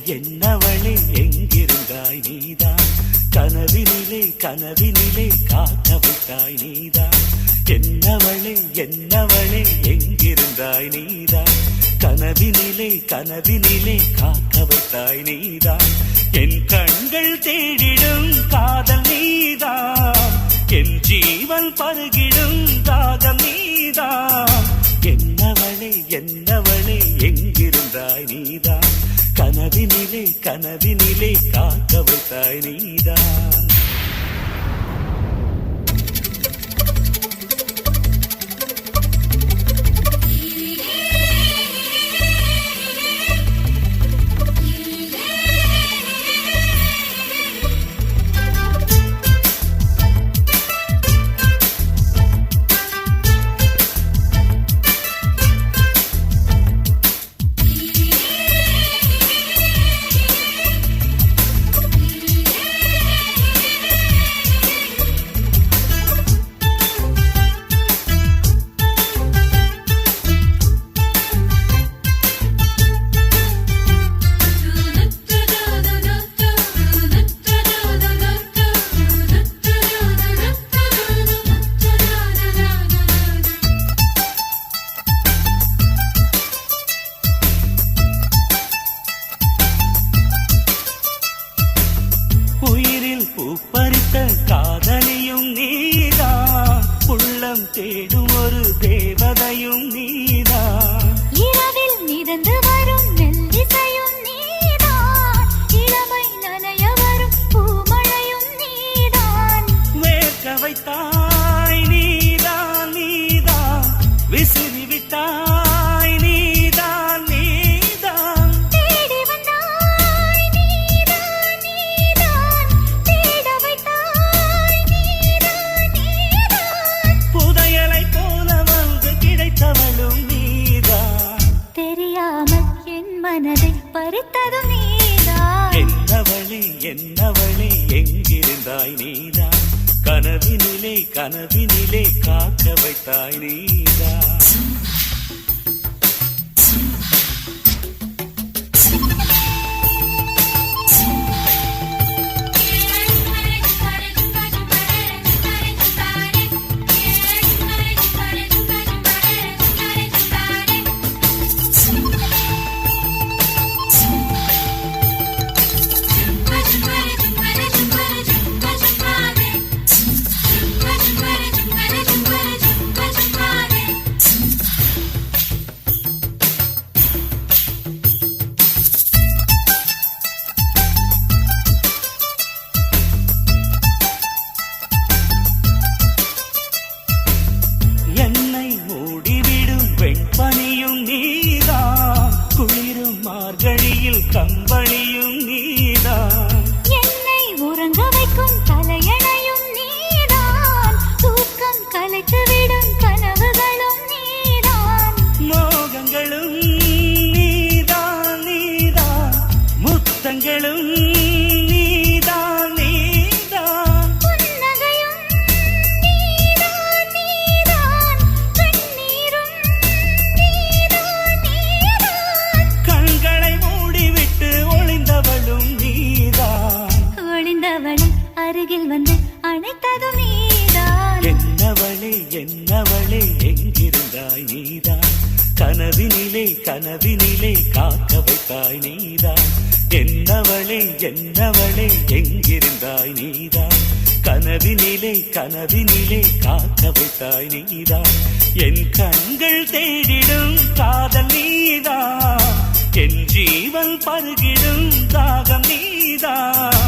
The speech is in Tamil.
என்னவளே எங்கிருந்தாய் நீதான் கனவினிலே கனவினிலே காக்க வைத்தாய் நீதான் என்னவளே என்னவளே எங்கிருந்தாய் நீதான் கனவினிலே கனவினிலே காக்க வைத்தாய் நீதான் என் கண்கள் தேடிடும் காதல் நீதான் என் ஜீவன் பருகிடும் தாகம் நீதான் என்னவளே என்னவளே எங்கிருந்தாய் நீதான் கனவினிலே கனவினிலே காக்க வைத்தாய் நீதான் காதலியும் நீதான் உள்ளம் தேடும் ஒரு தேவதையும் நீதான் இரவில் மிதந்து வரும் மெல்லிசையும் நீதான் இளமை நனைய வரும் பூமழையும் நீதான் வேர்க்க வைத்தாய் நீதான் நீதான் விசிறி விட்டாய் நீதான் நீதான் தேடி வந்தாய் நீதான் நீதான் தேட வைத்தாய் நீதான் நீதான் புதையலை போல வந்து கிடைத்தவளும் நீதான் தெரியாமல் என் மனதை பறித்ததும் நீதான் என்னவளே என்னவளே எங்கிருந்தாய் நீதான் கனவினிலே கனவினிலே காக்க வைத்தாய் நீதான் பனியும் நீதான் குளிரும் மார்கழியில் கம்பளியும் நீதான் என்னை உறங்க வைக்கும் தலையணையும் நீதான் தூக்கம் கலைத்துவிடும் கனவுகளும் நீதான் மோகங்களும் நீதான் நீதான் முத்தங்களும் நீதான் நீதான் புன்னகையும் நீதான் நீதான் கண்ணீரும் நீதான் நீதான் கண்களை மூடிவிட்டு ஒளிந்தவளும் நீதான் ஒளிந்தவளை அருகில் வந்து அணைத்ததும் நீதான் என்னவளே என்னவளே எங்கிருந்தாய் நீதான் கனவினிலே கனவினிலே காக்க வைத்தாய் நீதான் என்னவளே என்னவளே எங்கிருந்தாய் நீதான் கனவினிலே கனவினிலே காக்க வைத்தாய் நீதான் என் கண்கள் தேடிடும் காதல் நீதான் என் ஜீவன் பருகிடும் தாகம் நீதான்